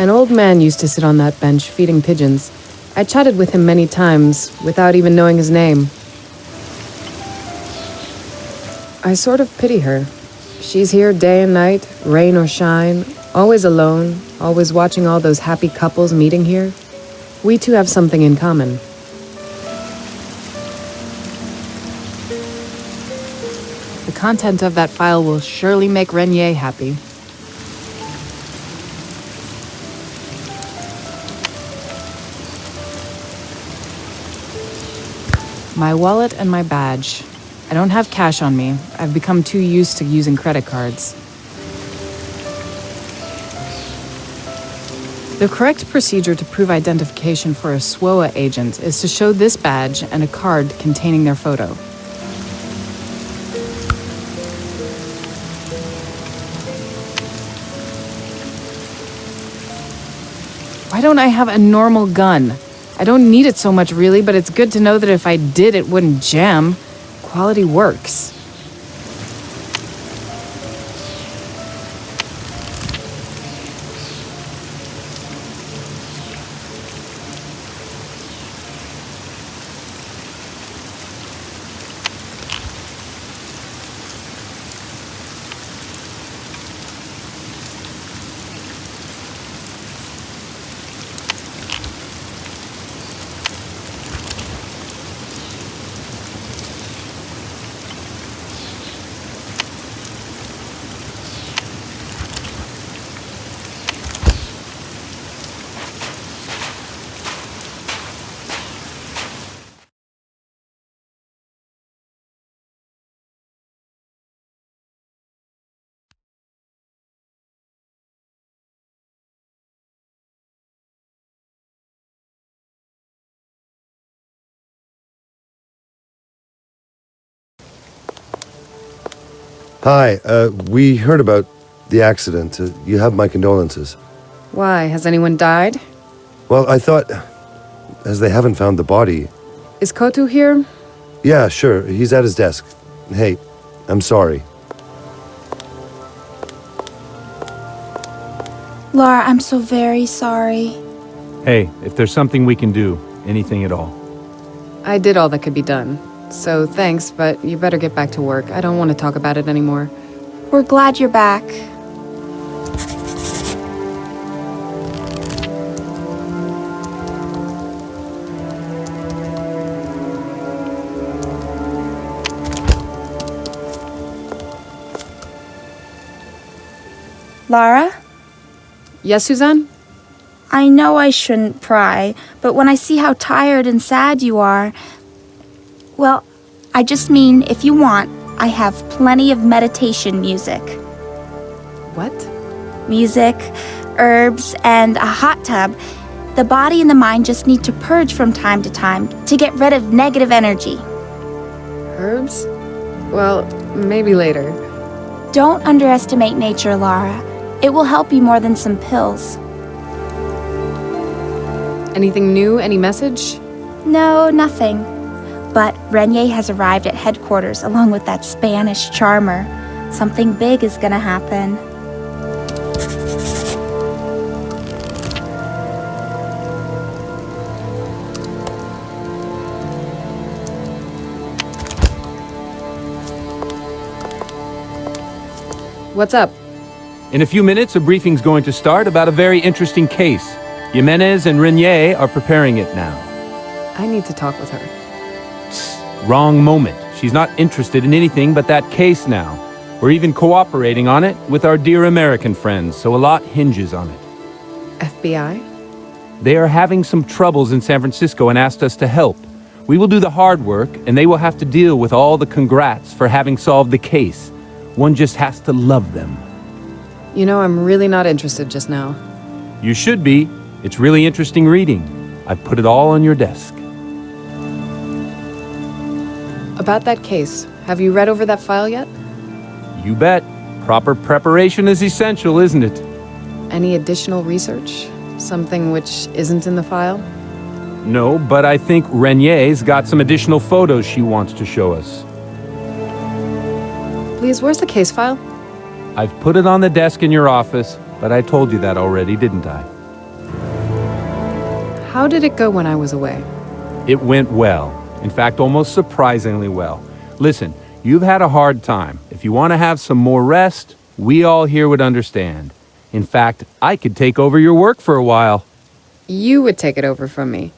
An old man used to sit on that bench feeding pigeons. I chatted with him many times, without even knowing his name. I sort of pity her. She's here day and night, rain or shine, always alone, always watching all those happy couples meeting here. We two have something in common. The content of that file will surely make Renier happy. My wallet and my badge. I don't have cash on me. I've become too used to using credit cards. The correct procedure to prove identification for a SWOA agent is to show this badge and a card containing their photo. Why don't I have a normal gun? I don't need it so much really, but it's good to know that if I did, it wouldn't jam. Quality works. Hi, we heard about the accident. You have my condolences. Why? Has anyone died? Well, I thought, as they haven't found the body... Is Kotu here? Yeah, sure. He's at his desk. Hey, I'm sorry. Laura, I'm so very sorry. Hey, if there's something we can do, anything at all. I did all that could be done. So thanks, but you better get back to work. I don't want to talk about it anymore. We're glad you're back. Lara? Yes, Suzanne? I know I shouldn't pry, but when I see how tired and sad you are... Well, I just mean, if you want, I have plenty of meditation music. What? Music, herbs, and a hot tub. The body and the mind just need to purge from time to time to get rid of negative energy. Herbs? Well, maybe later. Don't underestimate nature, Lara. It will help you more than some pills. Anything new? Any message? No, nothing. But Renier has arrived at headquarters along with that Spanish charmer. Something big is gonna happen. What's up? In a few minutes, a briefing's going to start about a very interesting case. Jimenez and Renier are preparing it now. I need to talk with her. Wrong moment. She's not interested in anything but that case now. We're even cooperating on it with our dear American friends, so a lot hinges on it. FBI? They are having some troubles in San Francisco and asked us to help. We will do the hard work, and they will have to deal with all the congrats for having solved the case. One just has to love them. You know, I'm really not interested just now. You should be. It's really interesting reading. I've put it all on your desk. About that case, have you read over that file yet? You bet. Proper preparation is essential, isn't it? Any additional research? Something which isn't in the file? No, but I think Renier's got some additional photos she wants to show us. Please, where's the case file? I've put it on the desk in your office, but I told you that already, didn't I? How did it go when I was away? It went well. In fact, almost surprisingly well. Listen, you've had a hard time. If you want to have some more rest, we all here would understand. In fact, I could take over your work for a while. You would take it over from me.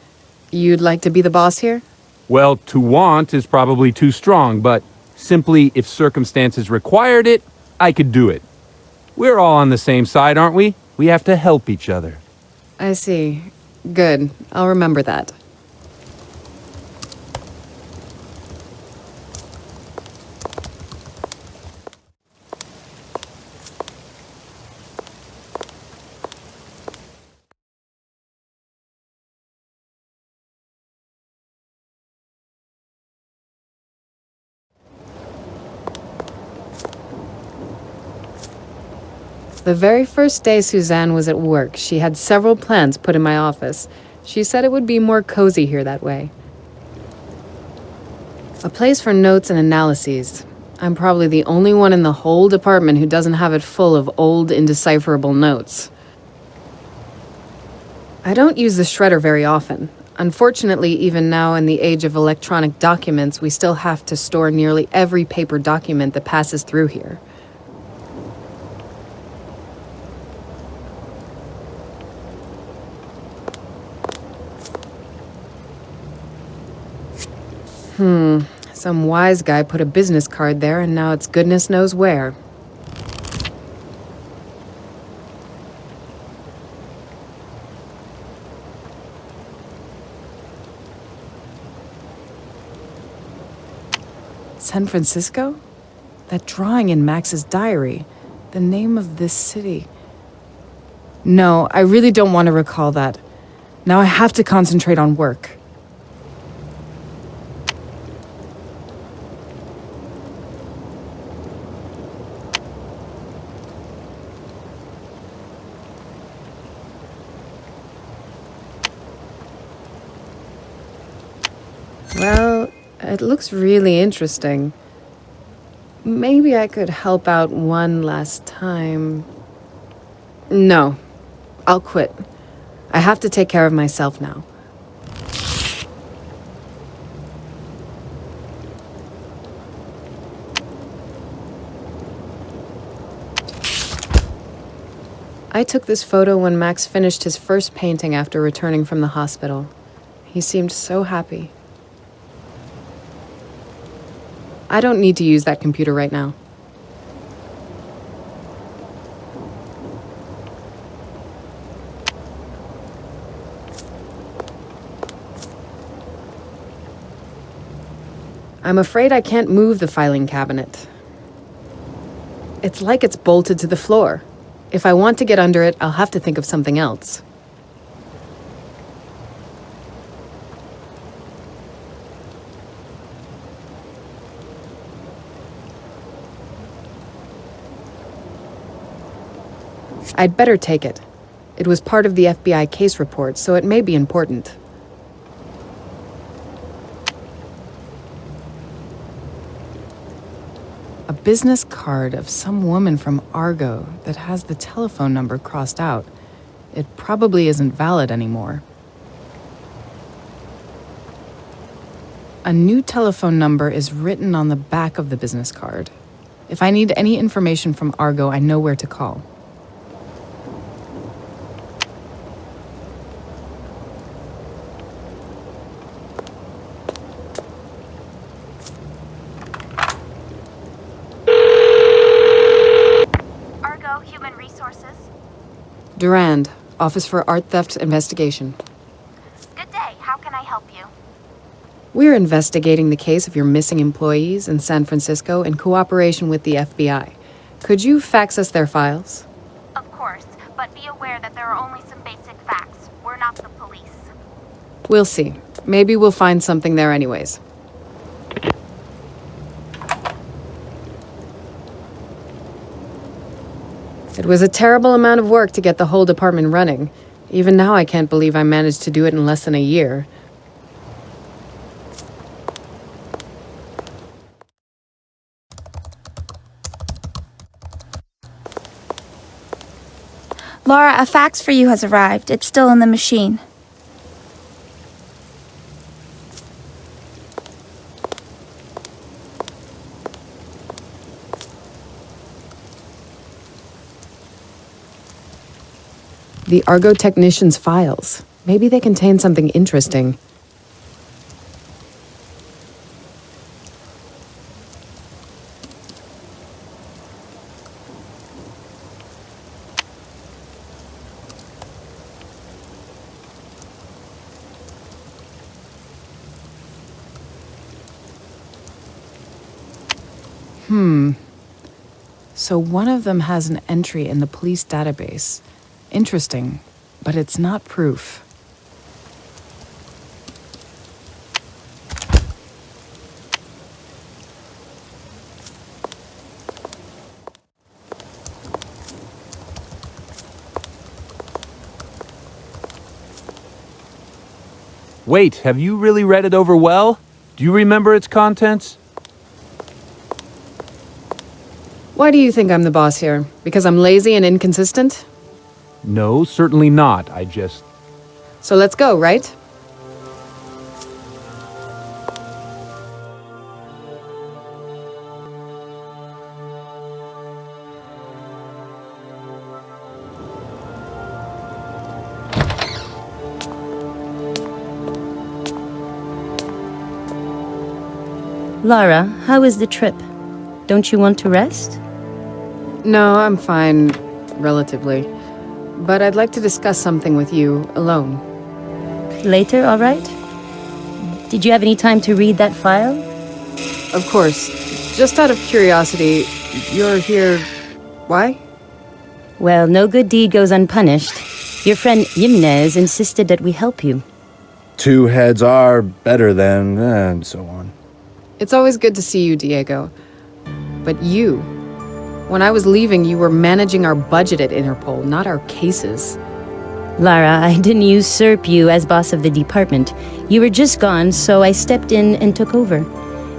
You'd like to be the boss here? Well, to want is probably too strong, but simply if circumstances required it, I could do it. We're all on the same side, aren't we? We have to help each other. I see. Good. I'll remember that. The very first day Suzanne was at work, she had several plans put in my office. She said it would be more cozy here that way. A place for notes and analyses. I'm probably the only one in the whole department who doesn't have it full of old, indecipherable notes. I don't use the shredder very often. Unfortunately, even now in the age of electronic documents, we still have to store nearly every paper document that passes through here. Some wise guy put a business card there, and now it's goodness knows where. San Francisco? That drawing in Max's diary. The name of this city. No, I really don't want to recall that. Now I have to concentrate on work. Well, it looks really interesting. Maybe I could help out one last time. No, I'll quit. I have to take care of myself now. I took this photo when Max finished his first painting after returning from the hospital. He seemed so happy. I don't need to use that computer right now. I'm afraid I can't move the filing cabinet. It's like it's bolted to the floor. If I want to get under it, I'll have to think of something else. I'd better take it. It was part of the FBI case report, so it may be important. A business card of some woman from Argo that has the telephone number crossed out. It probably isn't valid anymore. A new telephone number is written on the back of the business card. If I need any information from Argo, I know where to call. Durand, Office for Art Theft Investigation. Good day. How can I help you? We're investigating the case of your missing employees in San Francisco in cooperation with the FBI. Could you fax us their files? Of course, but be aware that there are only some basic facts. We're not the police. We'll see. Maybe we'll find something there anyways. It was a terrible amount of work to get the whole department running. Even now I can't believe I managed to do it in less than a year. Laura, a fax for you has arrived. It's still in the machine. The Argo technician's files. Maybe they contain something interesting. So one of them has an entry in the police database. Interesting, but it's not proof. Wait, have you really read it over well? Do you remember its contents? Why do you think I'm the boss here? Because I'm lazy and inconsistent? No, certainly not. So let's go, right? Lara, how is the trip? Don't you want to rest? No, I'm fine, relatively. But I'd like to discuss something with you, alone. Later, all right? Did you have any time to read that file? Of course. Just out of curiosity, you're here... Why? Well, no good deed goes unpunished. Your friend Yimnez insisted that we help you. Two heads are better than, and so on. It's always good to see you, Diego. But you... When I was leaving, you were managing our budget at Interpol, not our cases. Lara, I didn't usurp you as boss of the department. You were just gone, so I stepped in and took over.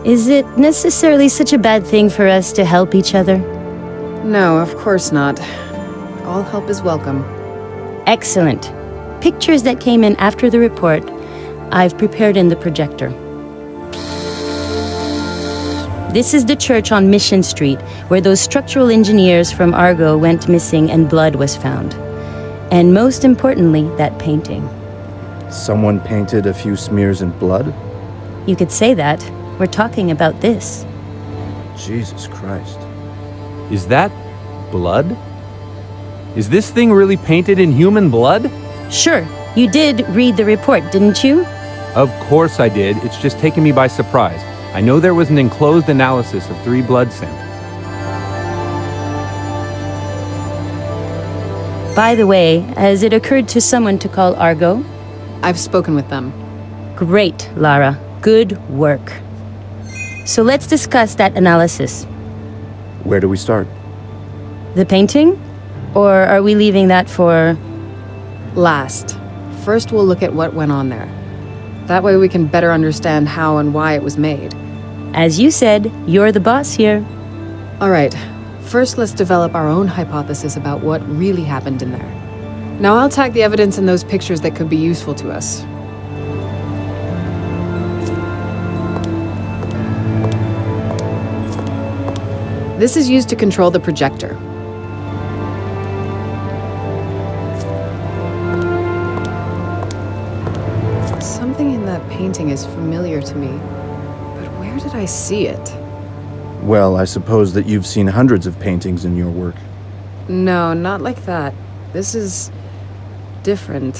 Is it necessarily such a bad thing for us to help each other? No, of course not. All help is welcome. Excellent. Pictures that came in after the report, I've prepared in the projector. This is the church on Mission Street, where those structural engineers from Argo went missing and blood was found. And most importantly, that painting. Someone painted a few smears in blood? You could say that. We're talking about this. Jesus Christ. Is that blood? Is this thing really painted in human blood? Sure, you did read the report, didn't you? Of course I did. It's just taken me by surprise. I know there was an enclosed analysis of 3 blood samples. By the way, has it occurred to someone to call Argo? I've spoken with them. Great, Lara. Good work. So let's discuss that analysis. Where do we start? The painting? Or are we leaving that for... Last. First, we'll look at what went on there. That way we can better understand how and why it was made. As you said, you're the boss here. All right. First, let's develop our own hypothesis about what really happened in there. Now I'll tag the evidence in those pictures that could be useful to us. This is used to control the projector. Something in that painting is familiar to me, but where did I see it? Well, I suppose that you've seen hundreds of paintings in your work. No, not like that. This is different.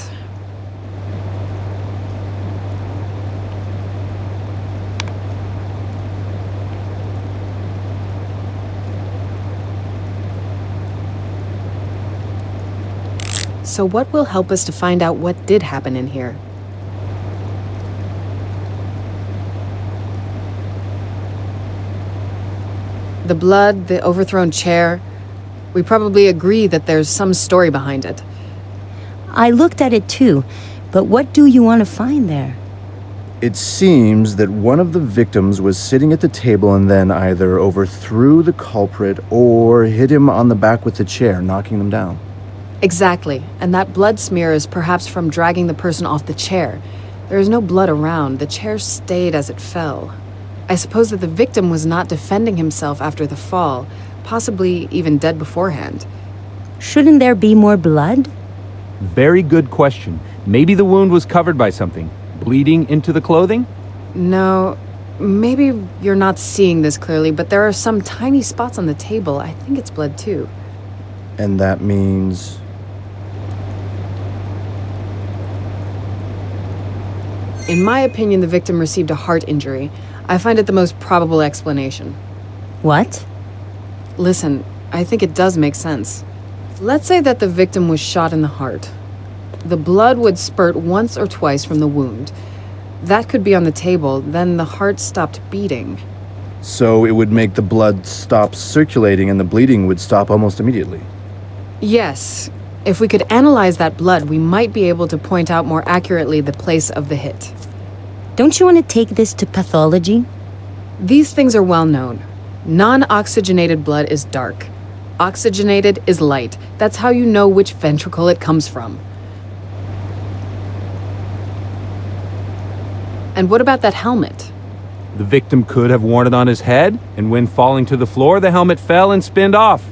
So what will help us to find out what did happen in here? The blood, the overthrown chair. We probably agree that there's some story behind it. I looked at it too, but what do you want to find there? It seems that one of the victims was sitting at the table and then either overthrew the culprit or hit him on the back with the chair, knocking them down. Exactly, and that blood smear is perhaps from dragging the person off the chair. There is no blood around. The chair stayed as it fell. I suppose that the victim was not defending himself after the fall, possibly even dead beforehand. Shouldn't there be more blood? Very good question. Maybe the wound was covered by something. Bleeding into the clothing? No, maybe you're not seeing this clearly, but there are some tiny spots on the table. I think it's blood too. And that means... In my opinion, the victim received a heart injury. I find it the most probable explanation. What? Listen, I think it does make sense. Let's say that the victim was shot in the heart. The blood would spurt once or twice from the wound. That could be on the table, then the heart stopped beating. So it would make the blood stop circulating and the bleeding would stop almost immediately. Yes. If we could analyze that blood, we might be able to point out more accurately the place of the hit. Don't you want to take this to pathology? These things are well known. Non-oxygenated blood is dark. Oxygenated is light. That's how you know which ventricle it comes from. And what about that helmet? The victim could have worn it on his head, and when falling to the floor, the helmet fell and spinned off.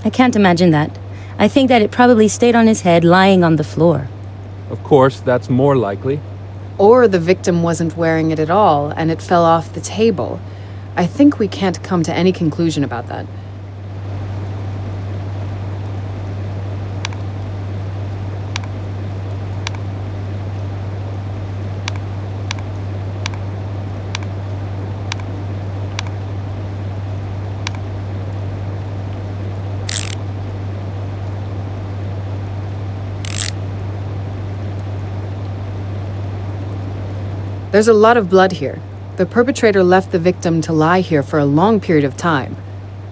I can't imagine that. I think that it probably stayed on his head lying on the floor. Of course, that's more likely. Or the victim wasn't wearing it at all, and it fell off the table. I think we can't come to any conclusion about that. There's a lot of blood here. The perpetrator left the victim to lie here for a long period of time.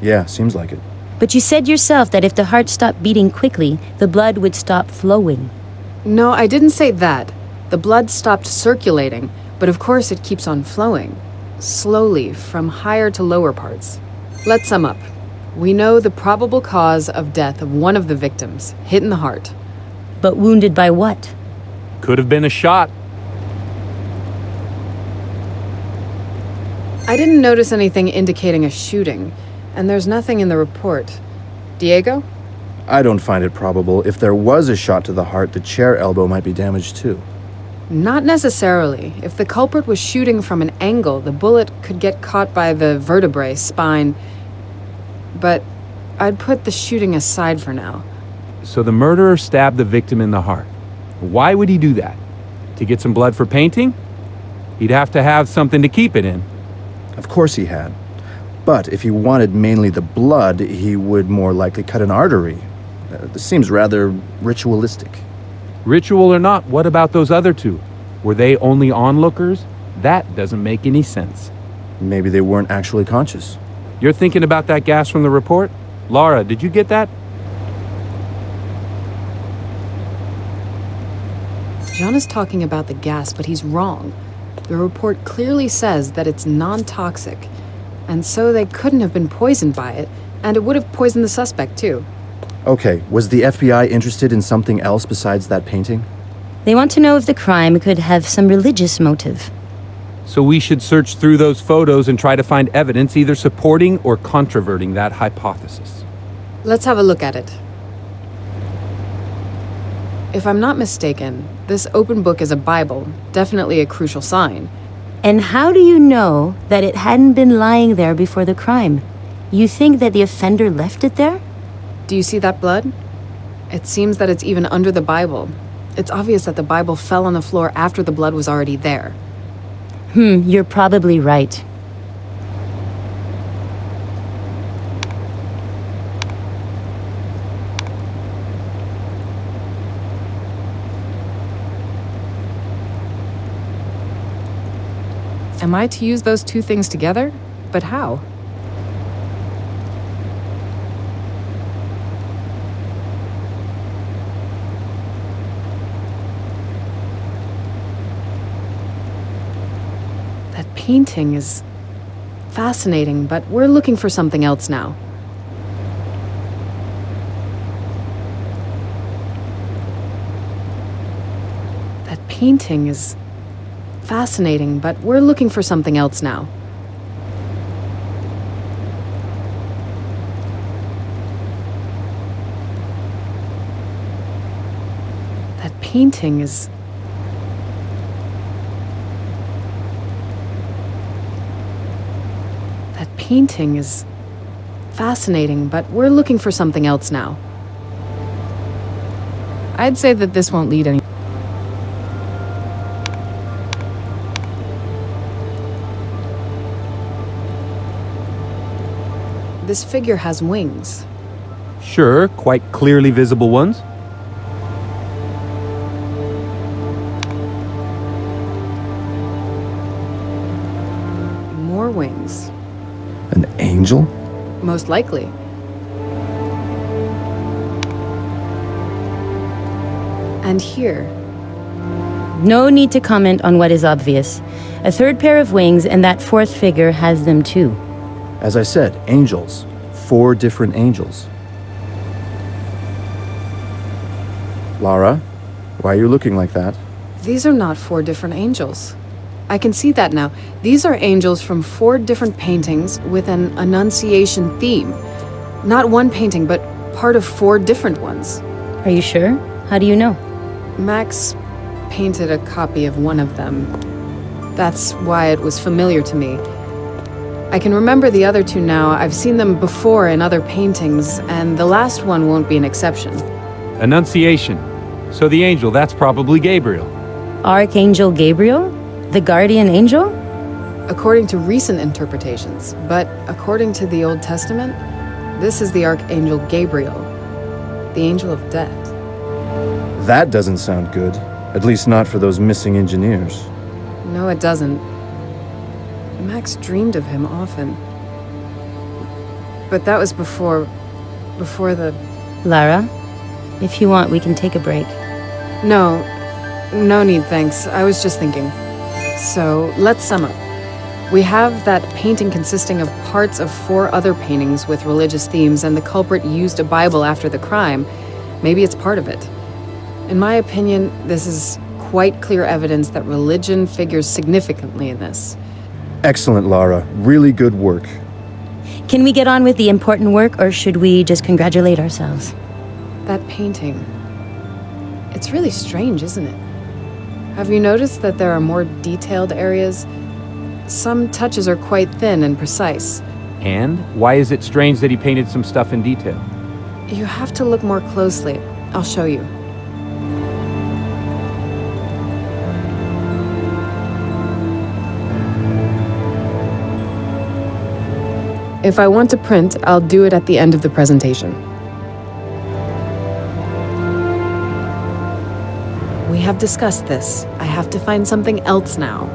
Yeah, seems like it. But you said yourself that if the heart stopped beating quickly, the blood would stop flowing. No, I didn't say that. The blood stopped circulating, but of course it keeps on flowing. Slowly, from higher to lower parts. Let's sum up. We know the probable cause of death of one of the victims, hit in the heart. But wounded by what? Could have been a shot. I didn't notice anything indicating a shooting, and there's nothing in the report. Diego? I don't find it probable. If there was a shot to the heart, the chair elbow might be damaged too. Not necessarily. If the culprit was shooting from an angle, the bullet could get caught by the vertebrae, spine. But I'd put the shooting aside for now. So the murderer stabbed the victim in the heart. Why would he do that? To get some blood for painting? He'd have to have something to keep it in. Of course he had. But if he wanted mainly the blood, he would more likely cut an artery. This seems rather ritualistic. Ritual or not, what about those other two? Were they only onlookers? That doesn't make any sense. Maybe they weren't actually conscious. You're thinking about that gas from the report? Laura, did you get that? John is talking about the gas, but he's wrong. The report clearly says that it's non-toxic, and so they couldn't have been poisoned by it, and it would have poisoned the suspect too. Okay, was the FBI interested in something else besides that painting? They want to know if the crime could have some religious motive. So we should search through those photos and try to find evidence either supporting or controverting that hypothesis. Let's have a look at it. If I'm not mistaken, this open book is a Bible, definitely a crucial sign. And how do you know that it hadn't been lying there before the crime? You think that the offender left it there? Do you see that blood? It seems that it's even under the Bible. It's obvious that the Bible fell on the floor after the blood was already there. You're probably right. Am I to use those two things together? But how? That painting is fascinating, but we're looking for something else now. That painting is fascinating, but we're looking for something else now. painting is... That painting is fascinating, but we're looking for something else now. I'd say that this won't lead any... This figure has wings. Sure, quite clearly visible ones. More wings. An angel? Most likely. And here, No need to comment on what is obvious. A third pair of wings, and that fourth figure has them too. As I said, angels. 4 different angels. Lara, why are you looking like that? these are not 4 different angels. I can see that now. These are angels from 4 different paintings with an Annunciation theme. Not one painting, but part of 4 different ones. Are you sure? How do you know? Max painted a copy of one of them. That's why it was familiar to me. I can remember the other 2 now. I've seen them before in other paintings, and the last one won't be an exception. Annunciation. So the angel, that's probably Gabriel. Archangel Gabriel? The guardian angel? According to recent interpretations, but according to the Old Testament, this is the Archangel Gabriel, the angel of death. That doesn't sound good. At least not for those missing engineers. No, it doesn't. Max dreamed of him often. But that was before the... Lara, if you want, we can take a break. No need, thanks. I was just thinking. So, let's sum up. We have that painting consisting of parts of 4 other paintings with religious themes, and the culprit used a Bible after the crime. Maybe it's part of it. In my opinion, this is quite clear evidence that religion figures significantly in this. Excellent, Lara. Really good work. Can we get on with the important work, or should we just congratulate ourselves? That painting. It's really strange, isn't it? Have you noticed that there are more detailed areas? Some touches are quite thin and precise. And why is it strange that he painted some stuff in detail? You have to look more closely. I'll show you. If I want to print, I'll do it at the end of the presentation. We have discussed this. I have to find something else now.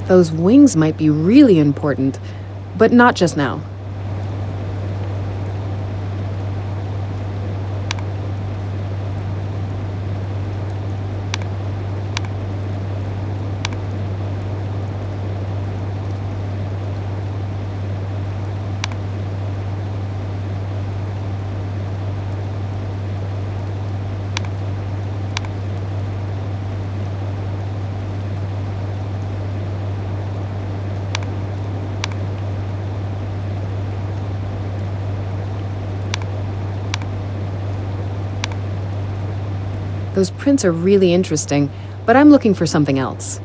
Those wings might be really important, but not just now. Those prints are really interesting, but I'm looking for something else.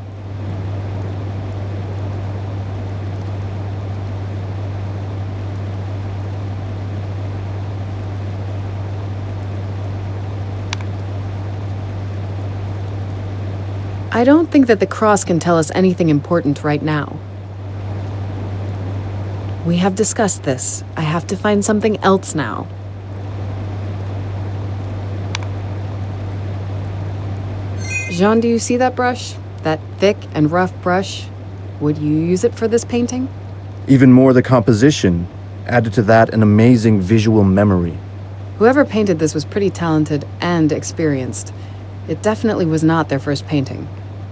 I don't think that the cross can tell us anything important right now. We have discussed this. I have to find something else now. Jean, do you see that brush? That thick and rough brush? Would you use it for this painting? Even more the composition. Added to that an amazing visual memory. Whoever painted this was pretty talented and experienced. It definitely was not their first painting.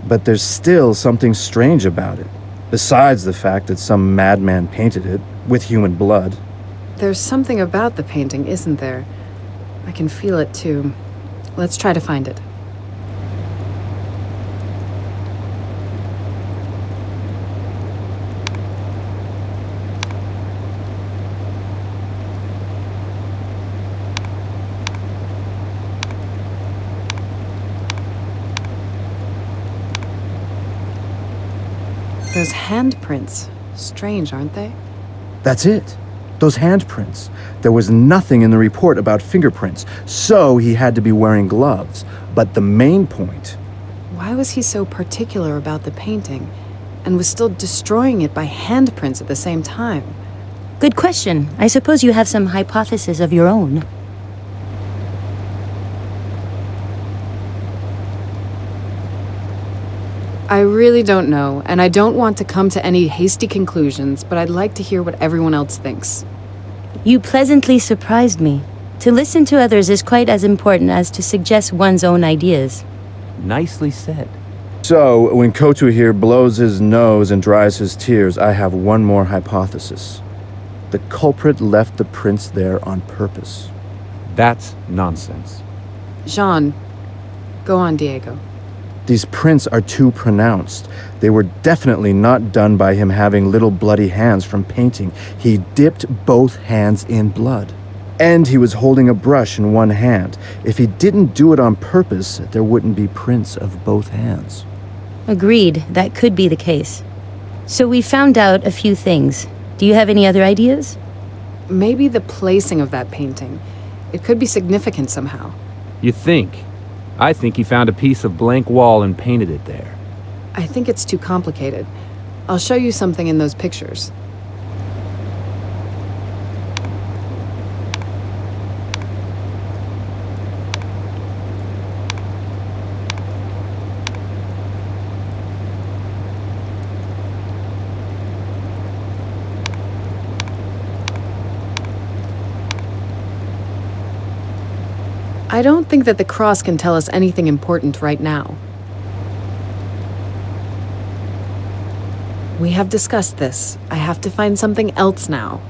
But there's still something strange about it. Besides the fact that some madman painted it, with human blood. There's something about the painting, isn't there? I can feel it too. Let's try to find it. Those handprints. Strange, aren't they? That's it. Those handprints. There was nothing in the report about fingerprints, so he had to be wearing gloves. But the main point... Why was he so particular about the painting, and was still destroying it by handprints at the same time? Good question. I suppose you have some hypothesis of your own. I really don't know, and I don't want to come to any hasty conclusions, but I'd like to hear what everyone else thinks. You pleasantly surprised me. To listen to others is quite as important as to suggest one's own ideas. Nicely said. So, when Kotu here blows his nose and dries his tears, I have one more hypothesis. The culprit left the prints there on purpose. That's nonsense. Jean, go on, Diego. These prints are too pronounced. They were definitely not done by him having little bloody hands from painting. He dipped both hands in blood. And he was holding a brush in one hand. If he didn't do it on purpose, there wouldn't be prints of both hands. Agreed, that could be the case. So we found out a few things. Do you have any other ideas? Maybe the placing of that painting. It could be significant somehow. You think? I think he found a piece of blank wall and painted it there. I think it's too complicated. I'll show you something in those pictures. I don't think that the cross can tell us anything important right now. We have discussed this. I have to find something else now.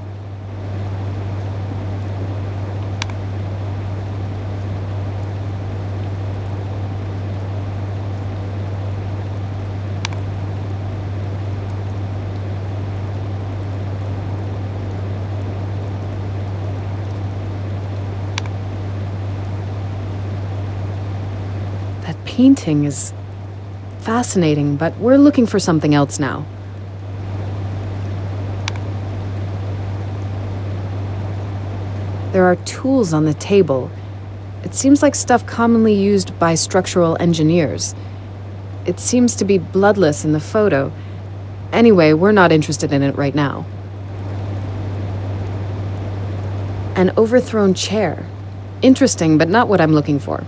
That painting is fascinating, but we're looking for something else now. There are tools on the table. It seems like stuff commonly used by structural engineers. It seems to be bloodless in the photo. Anyway, we're not interested in it right now. An overthrown chair. Interesting, but not what I'm looking for.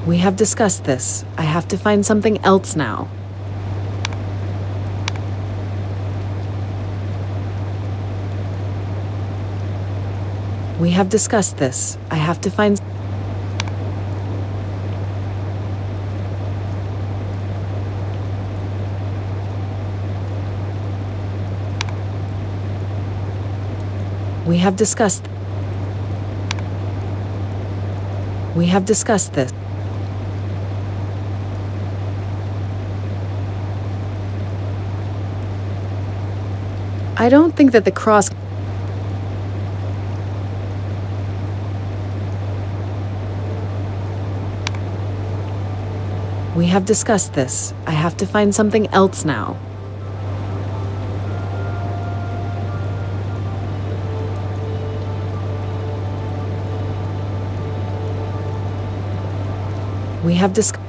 We have discussed this. I have to find something else now. We have discussed this. I have to find... We have discussed... We have discussed this. I don't think that the cross... We have discussed this. I have to find something else now. We have discussed...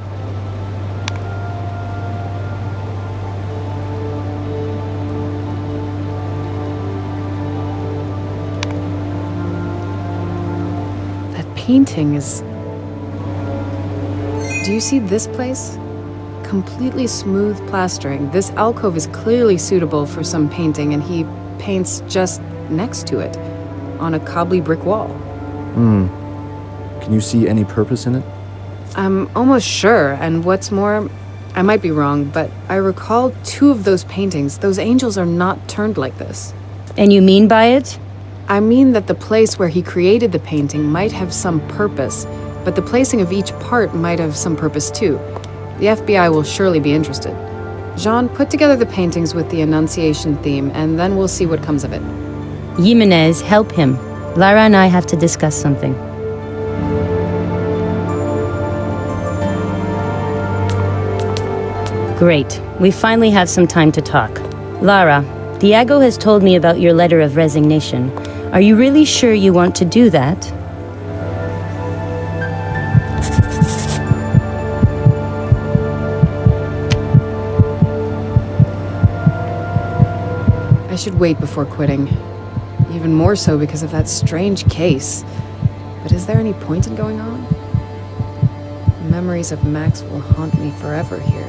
Painting is... Do you see this place? Completely smooth plastering. This alcove is clearly suitable for some painting, and he paints just next to it, on a cobbly brick wall. Can you see any purpose in it? I'm almost sure, and what's more, I might be wrong, but I recall 2 of those paintings. Those angels are not turned like this. And you mean by it? I mean that the place where he created the painting might have some purpose, but the placing of each part might have some purpose too. The FBI will surely be interested. Jean, put together the paintings with the Annunciation theme, and then we'll see what comes of it. Jimenez, help him. Lara and I have to discuss something. Great. We finally have some time to talk. Lara, Diego has told me about your letter of resignation. Are you really sure you want to do that? I should wait before quitting. Even more so because of that strange case. But is there any point in going on? The memories of Max will haunt me forever here.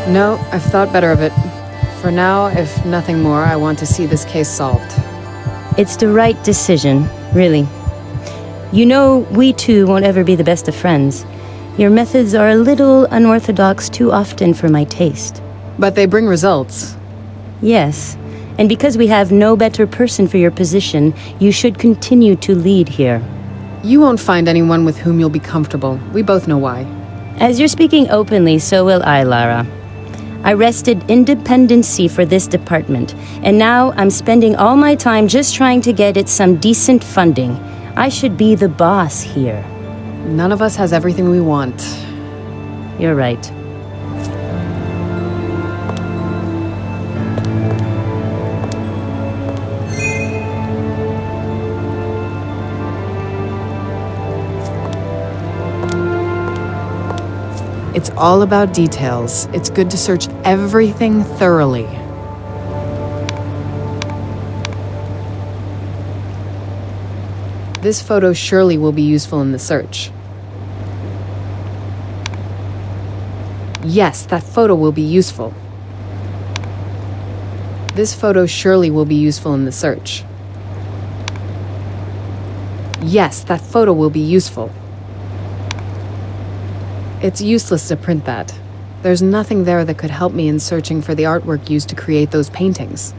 No, I've thought better of it. For now, if nothing more, I want to see this case solved. It's the right decision, really. You know, we two won't ever be the best of friends. Your methods are a little unorthodox too often for my taste. But they bring results. Yes, and because we have no better person for your position, you should continue to lead here. You won't find anyone with whom you'll be comfortable. We both know why. As you're speaking openly, so will I, Lara. I wrested independency for this department, and now I'm spending all my time just trying to get it some decent funding. I should be the boss here. None of us has everything we want. You're right. It's all about details. It's good to search everything thoroughly. This photo surely will be useful in the search. Yes, that photo will be useful. This photo surely will be useful in the search. Yes, that photo will be useful. It's useless to print that. There's nothing there that could help me in searching for the artwork used to create those paintings.